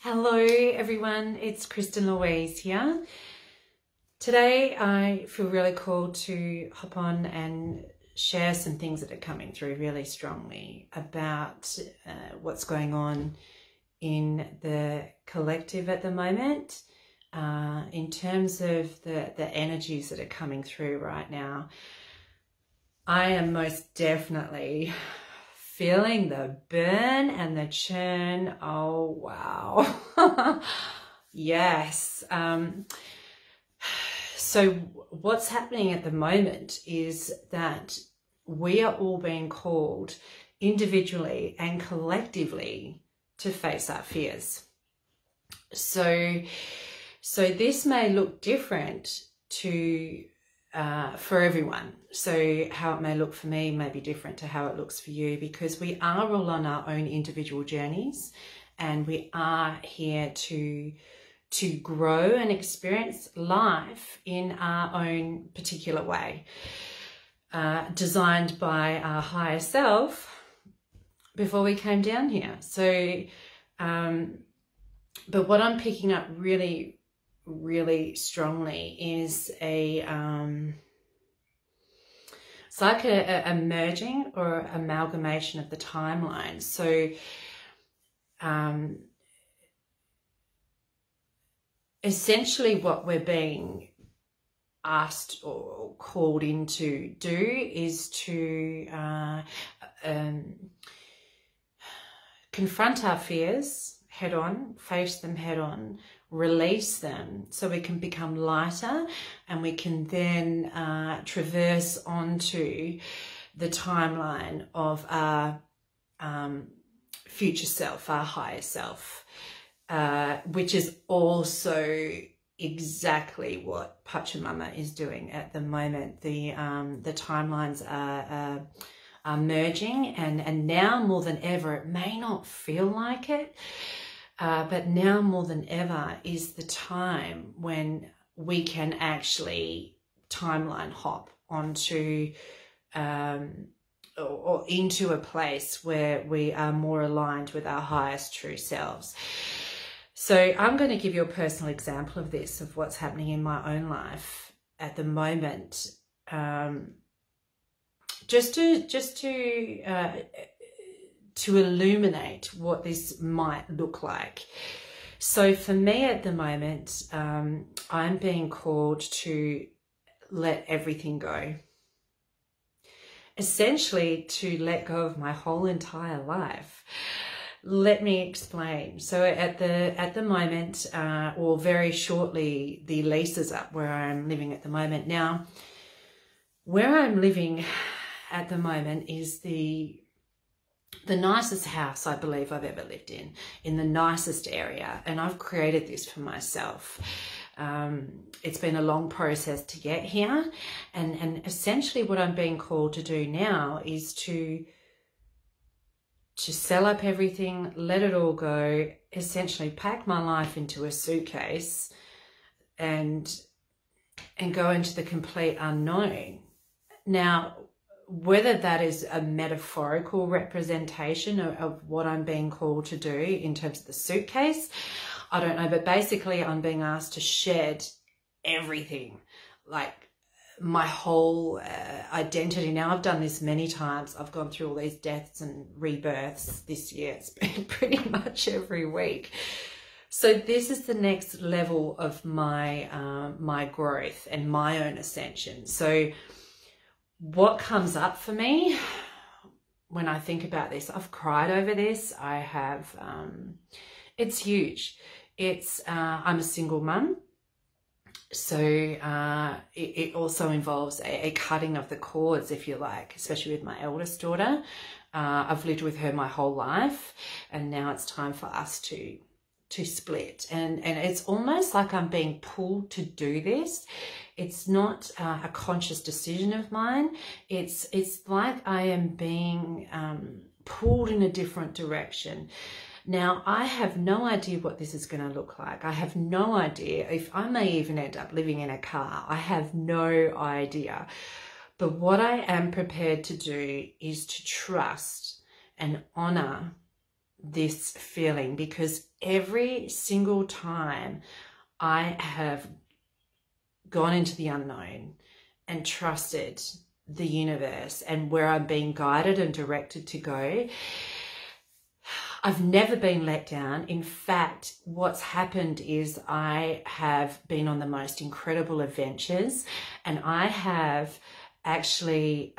Hello everyone, it's Kristen Louise here. Today I feel really called to hop on and share some things that are coming through really strongly about what's going on in the collective at the moment in terms of the energies that are coming through right now. I am most definitely feeling the burn and the churn. Oh, wow. Yes. So what's happening at the moment is that we are all being called individually and collectively to face our fears. So this may look different to for everyone. So how it may look for me may be different to how it looks for you, because we are all on our own individual journeys and we are here to grow and experience life in our own particular way, designed by our higher self before we came down here. So but what I'm picking up really strongly is it's like a merging or amalgamation of the timeline. So essentially what we're being asked or called in to do is to confront our fears head on, face them head on, release them so we can become lighter, and we can then traverse onto the timeline of our future self, our higher self, which is also exactly what Pachamama is doing at the moment. The timelines are merging, and now more than ever, it may not feel like it, but now more than ever is the time when we can actually timeline hop onto or into a place where we are more aligned with our highest true selves. So I'm going to give you a personal example of this, of what's happening in my own life at the moment, just to illuminate what this might look like. So for me at the moment, I'm being called to let everything go. Essentially to let go of my whole entire life. Let me explain. So at the moment, or very shortly, the lease is up where I'm living at the moment. Now, where I'm living at the moment is the nicest house I believe I've ever lived in the nicest area, and I've created this for myself. It's been a long process to get here, and essentially what I'm being called to do now is to sell up everything, let it all go, essentially pack my life into a suitcase and go into the complete unknown. Now, whether that is a metaphorical representation of what I'm being called to do in terms of the suitcase, I don't know, but basically I'm being asked to shed everything, like my whole identity. Now, I've done this many times. I've gone through all these deaths and rebirths this year. It's been pretty much every week. So this is the next level of my my growth and my own ascension. So what comes up for me when I think about this, I've cried over this. I have, it's huge. It's, I'm a single mum. So it also involves a cutting of the cords, if you like, especially with my eldest daughter. I've lived with her my whole life, and now it's time for us to split. And it's almost like I'm being pulled to do this. It's not a conscious decision of mine. It's like I am being pulled in a different direction. Now, I have no idea what this is going to look like. I have no idea if I may even end up living in a car. I have no idea. But what I am prepared to do is to trust and honor this feeling, because every single time I have gone into the unknown and trusted the universe and where I'm being guided and directed to go, I've never been let down. In fact, what's happened is I have been on the most incredible adventures, and I have actually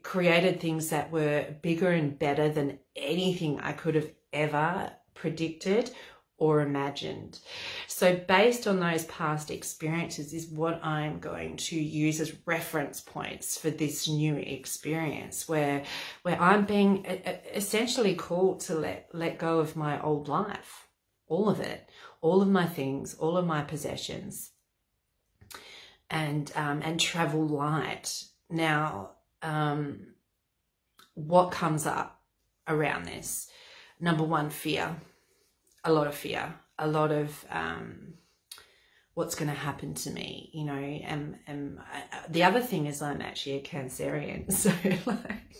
created things that were bigger and better than anything I could have ever predicted or imagined. So based on those past experiences is what I'm going to use as reference points for this new experience, where I'm being essentially called to let go of my old life, all of it, all of my things, all of my possessions, and travel light. Now, what comes up around this? Number one, fear. A lot of fear, a lot of what's going to happen to me, you know. And the other thing is I'm actually a Cancerian, so like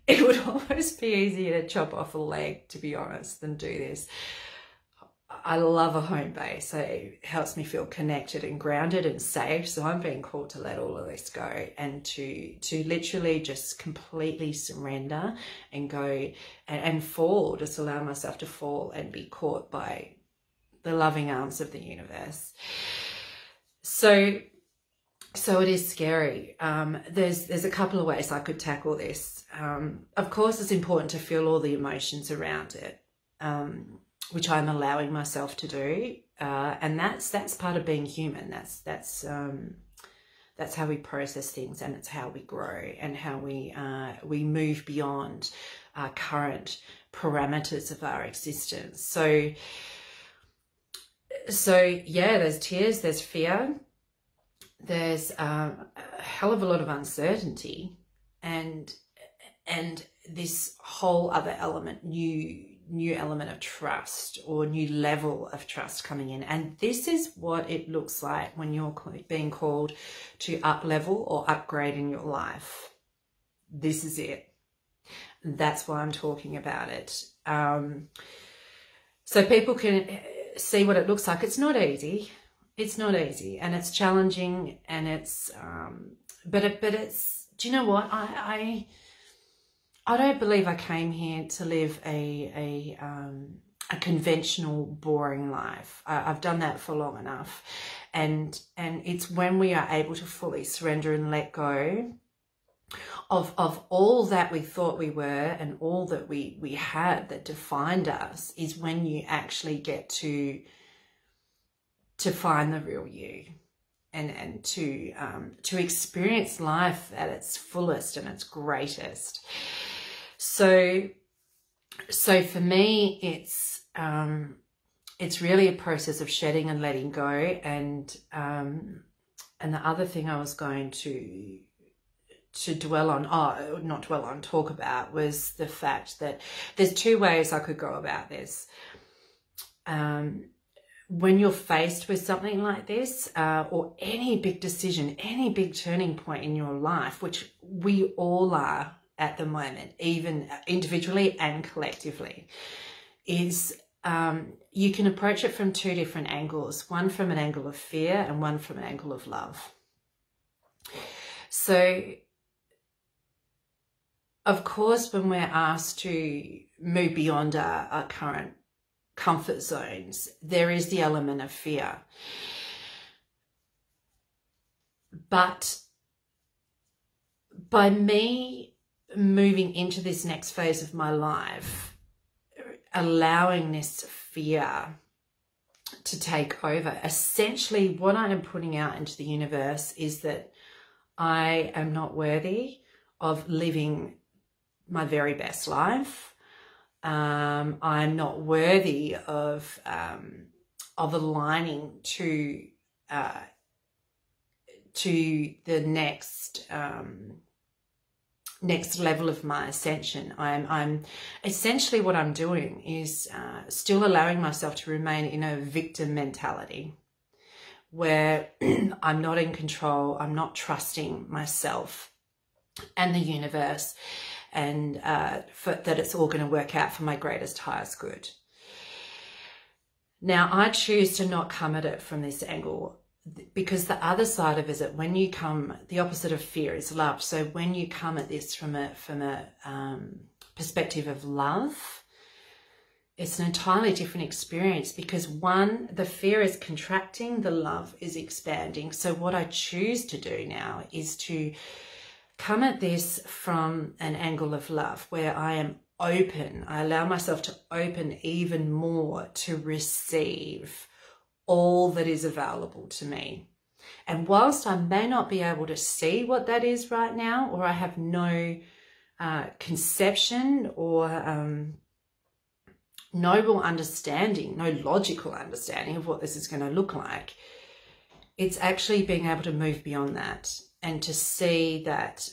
it would almost be easier to chop off a leg, to be honest, than do this. I love a home base. So it helps me feel connected and grounded and safe. So I'm being called to let all of this go and to literally just completely surrender and go and fall, just allow myself to fall and be caught by the loving arms of the universe. So it is scary. There's a couple of ways I could tackle this. Of course, it's important to feel all the emotions around it. Which I'm allowing myself to do, and that's part of being human. That's how we process things, and it's how we grow and how we move beyond our current parameters of our existence. So yeah, there's tears, there's fear, there's a hell of a lot of uncertainty, and this whole other element, new element of trust, or new level of trust coming in. And this is what it looks like when you're being called to up level or upgrade in your life. This is it. That's why I'm talking about it. So people can see what it looks like. It's not easy. It's not easy, and it's challenging, and it's but it's, do you know what, I don't believe I came here to live a conventional, boring life. I've done that for long enough. And it's when we are able to fully surrender and let go of all that we thought we were and all that we had that defined us, is when you actually get to find the real you. And to experience life at its fullest and its greatest. So for me, it's really a process of shedding and letting go. And the other thing I was going to talk about was the fact that there's two ways I could go about this. When you're faced with something like this, or any big decision, any big turning point in your life, which we all are at the moment, even individually and collectively, is you can approach it from two different angles, one from an angle of fear and one from an angle of love. So, of course, when we're asked to move beyond our current comfort zones, there is the element of fear. But by me moving into this next phase of my life, allowing this fear to take over, essentially what I am putting out into the universe is that I am not worthy of living my very best life. I'm not worthy of aligning to the next level of my ascension. I'm essentially, what I'm doing is still allowing myself to remain in a victim mentality, where I'm not in control, I'm not trusting myself and the universe, and that it's all going to work out for my greatest, highest good. Now, I choose to not come at it from this angle, because the other side of it is that when you come, the opposite of fear is love. So when you come at this from a perspective of love, it's an entirely different experience, because one, the fear is contracting, the love is expanding. So what I choose to do now is to come at this from an angle of love, where I am open. I allow myself to open even more to receive all that is available to me. And whilst I may not be able to see what that is right now, or I have no conception or no real understanding, no logical understanding of what this is going to look like, it's actually being able to move beyond that and to see that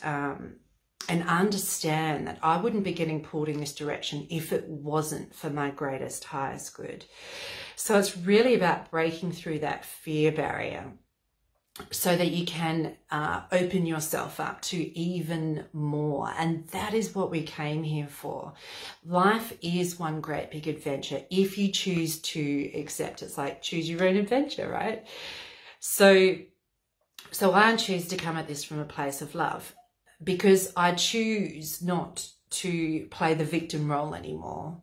and understand that I wouldn't be getting pulled in this direction if it wasn't for my greatest, highest good. So it's really about breaking through that fear barrier so that you can open yourself up to even more. And that is what we came here for. Life is one great big adventure if you choose to accept. It's like choose your own adventure, right? So I choose to come at this from a place of love, because I choose not to play the victim role anymore.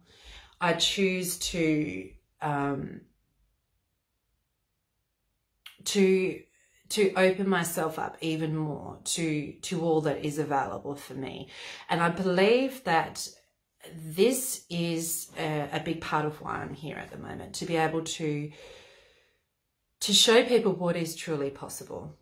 I choose to open myself up even more to all that is available for me. And I believe that this is a big part of why I'm here at the moment, to be able to show people what is truly possible.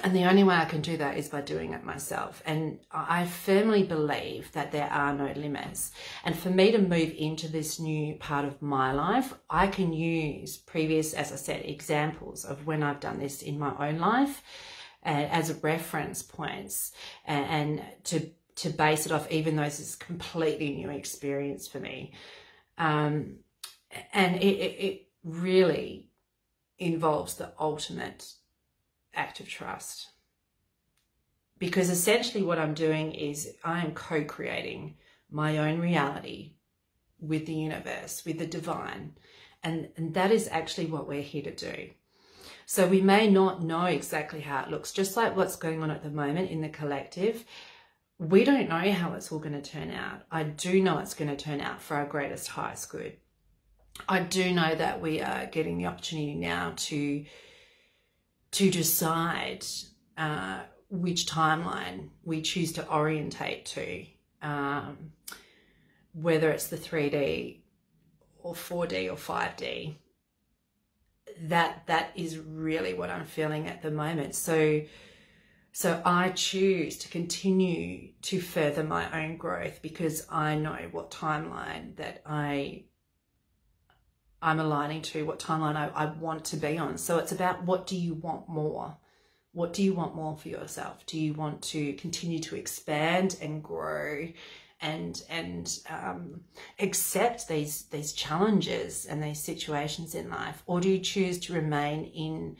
And the only way I can do that is by doing it myself. And I firmly believe that there are no limits. And for me to move into this new part of my life, I can use previous, as I said, examples of when I've done this in my own life as reference points, and to base it off, even though this is a completely new experience for me. And it really involves the ultimate act of trust, because essentially what I'm doing is I am co-creating my own reality with the universe, with the divine, and that is actually what we're here to do. So we may not know exactly how it looks, just like what's going on at the moment in the collective. We don't know how it's all going to turn out. I do know it's going to turn out for our greatest, highest good. I do know that we are getting the opportunity now to decide which timeline we choose to orientate to, whether it's the 3D or 4D or 5D. That is really what I'm feeling at the moment. So I choose to continue to further my own growth, because I know what timeline that I'm aligning to, what timeline I want to be on. So it's about, what do you want more? What do you want more for yourself? Do you want to continue to expand and grow and accept these challenges and these situations in life? Or do you choose to remain in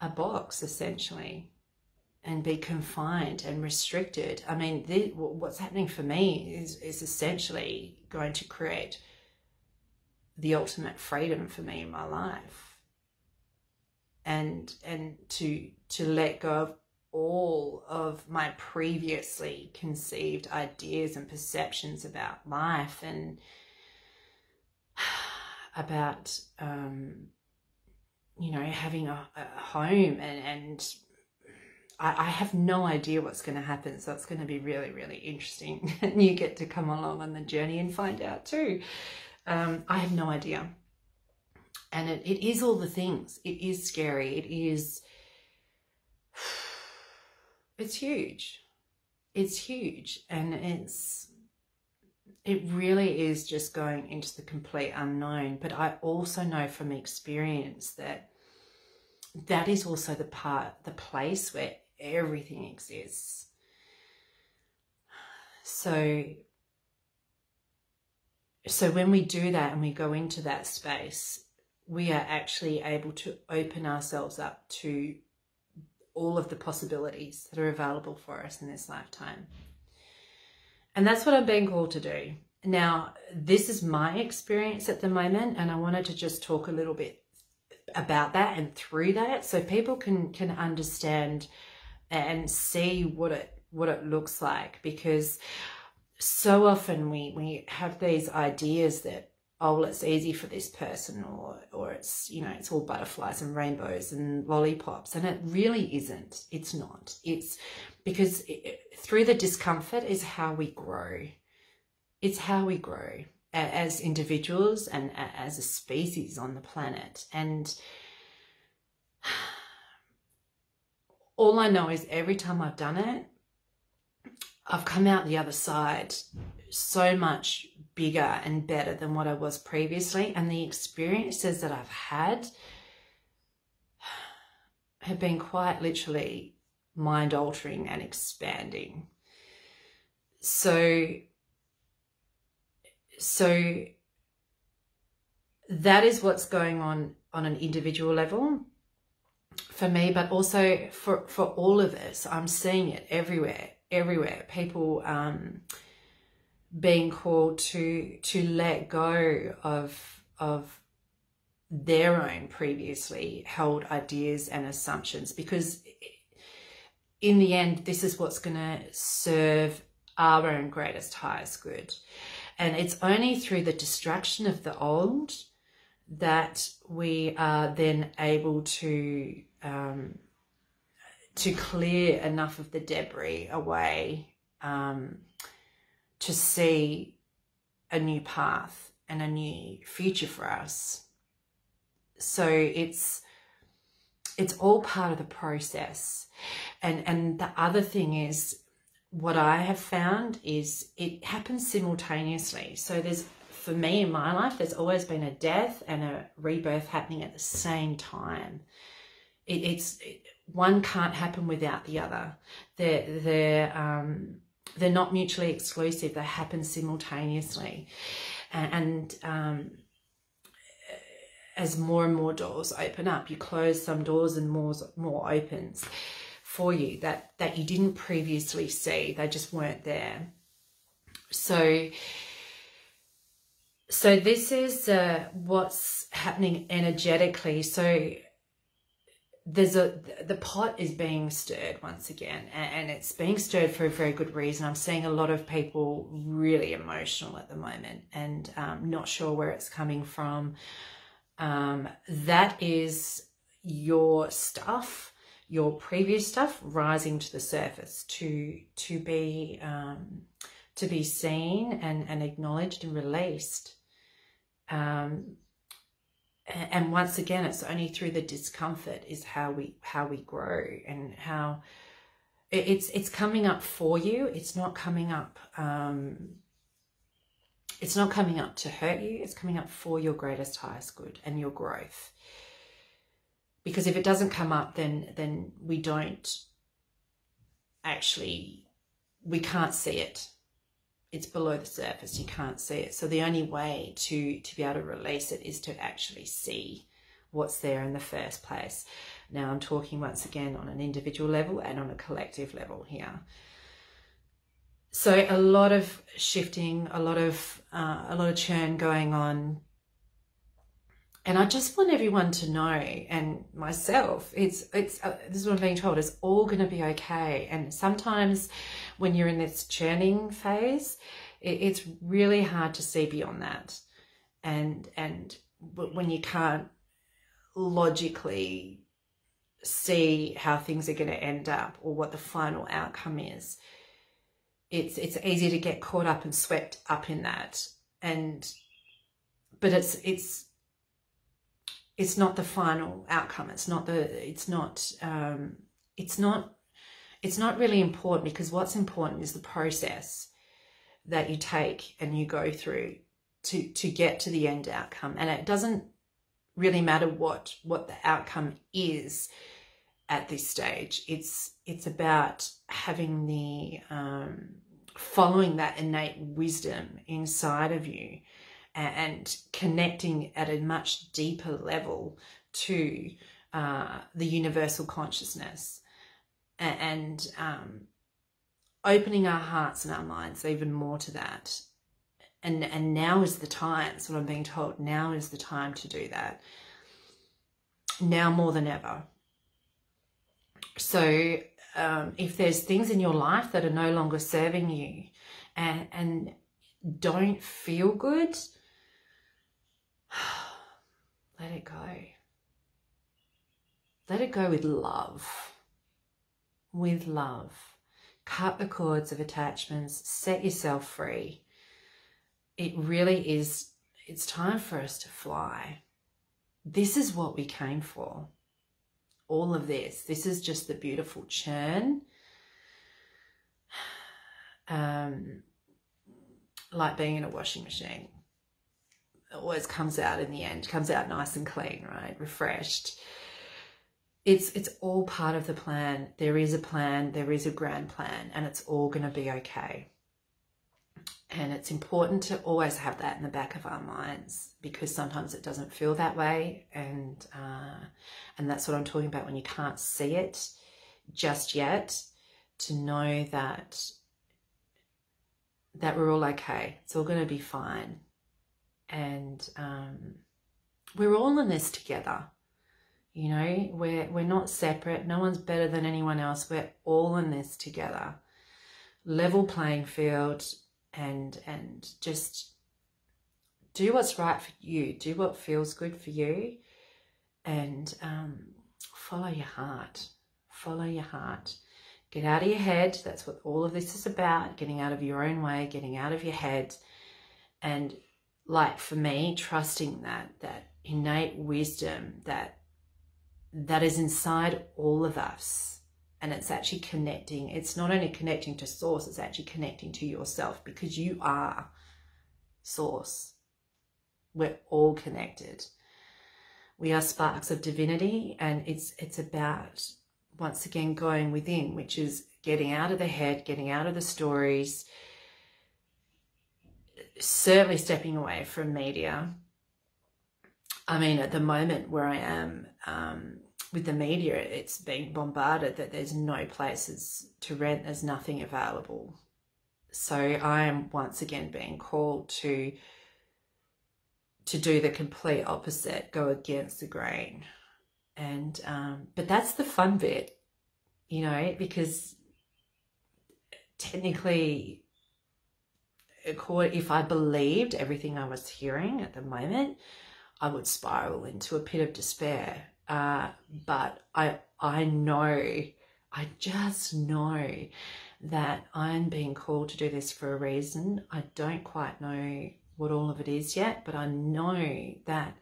a box, essentially, and be confined and restricted? I mean, what's happening for me is essentially going to create the ultimate freedom for me in my life, and to let go of all of my previously conceived ideas and perceptions about life, and about having a home, and I have no idea what's going to happen. So it's going to be really, really interesting, and you get to come along on the journey and find out too. I have no idea. And it is all the things. It is scary. It's huge. It's huge. And it really is just going into the complete unknown. But I also know from experience that is also the place where everything exists. So when we do that and we go into that space, we are actually able to open ourselves up to all of the possibilities that are available for us in this lifetime. And that's what I'm being called to do. Now, this is my experience at the moment, and I wanted to just talk a little bit about that and through that, so people can understand and see what it looks like. Because so often we have these ideas that, oh, well, it's easy for this person, or it's, you know, it's all butterflies and rainbows and lollipops, and it really isn't. It's not. It's because through the discomfort is how we grow. It's how we grow as individuals and as a species on the planet. And all I know is every time I've done it, I've come out the other side so much bigger and better than what I was previously. And the experiences that I've had have been quite literally mind-altering and expanding. So that is what's going on an individual level for me, but also for all of us. I'm seeing it everywhere. People being called to let go of their own previously held ideas and assumptions, because in the end, this is what's going to serve our own greatest, highest good. And it's only through the destruction of the old that we are then able to clear enough of the debris away to see a new path and a new future for us. So it's all part of the process. And the other thing is, what I have found is it happens simultaneously. So for me in my life, there's always been a death and a rebirth happening at the same time. One can't happen without the other. They're not mutually exclusive. They happen simultaneously. And as more and more doors open up, you close some doors and more opens for you that you didn't previously see. They just weren't there. So this is what's happening energetically. So the pot is being stirred once again, and it's being stirred for a very good reason. I'm seeing a lot of people really emotional at the moment, and not sure where it's coming from. That is your stuff, your previous stuff rising to the surface to be seen and acknowledged and released. And once again, it's only through the discomfort is how we grow, and how it's coming up for you. It's not coming up. It's not coming up to hurt you. It's coming up for your greatest, highest good and your growth. Because if it doesn't come up, then we don't actually, we can't see it. It's below the surface. You can't see it. So the only way to be able to release it is to actually see what's there in the first place. Now I'm talking once again on an individual level and on a collective level here. So a lot of shifting, a lot of churn going on. And I just want everyone to know, and myself, this is what I'm being told, it's all going to be okay. And sometimes when you're in this churning phase, it's really hard to see beyond that. And when you can't logically see how things are going to end up or what the final outcome is, it's easy to get caught up and swept up in that. But it's not the final outcome. It's not really important, because what's important is the process that you take and you go through to get to the end outcome. And it doesn't really matter what the outcome is at this stage. It's about having the following that innate wisdom inside of you and connecting at a much deeper level to the universal consciousness. And opening our hearts and our minds even more to that. And now is the time. That's what I'm being told. Now is the time to do that. Now more than ever. So if there's things in your life that are no longer serving you and don't feel good, let it go. Let it go with love. With love. Cut the cords of attachments. Set yourself free. It really is, it's time for us to fly. This is what we came for. All of this. This is just the beautiful churn. Like being in a washing machine. It always comes out in the end. Comes out nice and clean, right? Refreshed. It's all part of the plan. There is a plan. There is a grand plan. And it's all going to be okay. And it's important to always have that in the back of our minds, because sometimes it doesn't feel that way. And that's what I'm talking about when you can't see it just yet, to know that we're all okay. It's all going to be fine. And we're all in this together. You know, we're not separate. No one's better than anyone else. We're all in this together. Level playing field. And just do what's right for you. Do what feels good for you. And follow your heart. Follow your heart. Get out of your head. That's what all of this is about. Getting out of your own way. Getting out of your head. And like for me, trusting that innate wisdom that is inside all of us. And it's actually connecting. It's not only connecting to source, it's actually connecting to yourself, because you are source. We're all connected. We are sparks of divinity, and it's about, once again, going within, which is getting out of the head, getting out of the stories, certainly stepping away from media. I mean, at the moment where I am, with the media, it's being bombarded that there's no places to rent, there's nothing available. So I am once again being called to do the complete opposite, go against the grain. And but that's the fun bit, you know, because technically, if I believed everything I was hearing at the moment, I would spiral into a pit of despair. But I know, I just know that I'm being called to do this for a reason. I don't quite know what all of it is yet, but I know that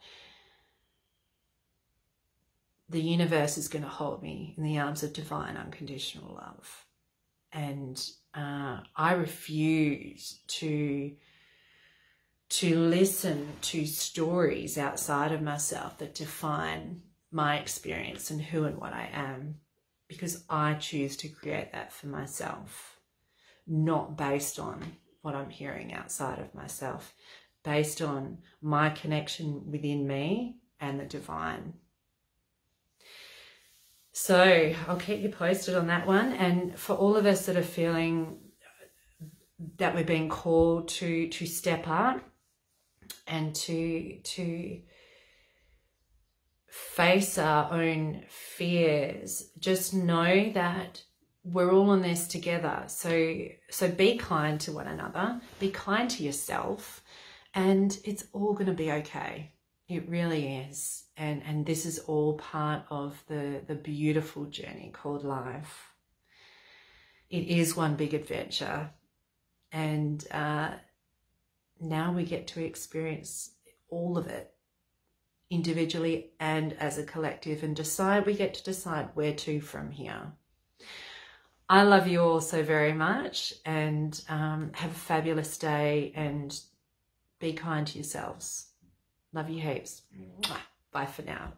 the universe is going to hold me in the arms of divine unconditional love. And I refuse to listen to stories outside of myself that define my experience and who and what I am, because I choose to create that for myself, not based on what I'm hearing outside of myself, based on my connection within me and the divine. So I'll keep you posted on that one. And for all of us that are feeling that we're being called to step up and to face our own fears, just know that we're all in this together. So be kind to one another, be kind to yourself, and it's all going to be okay. It really is. And this is all part of the beautiful journey called life. It is one big adventure. And now we get to experience all of it individually and as a collective, and we get to decide where to from here. I love you all so very much, and have a fabulous day, and be kind to yourselves. Love you heaps. Bye for now.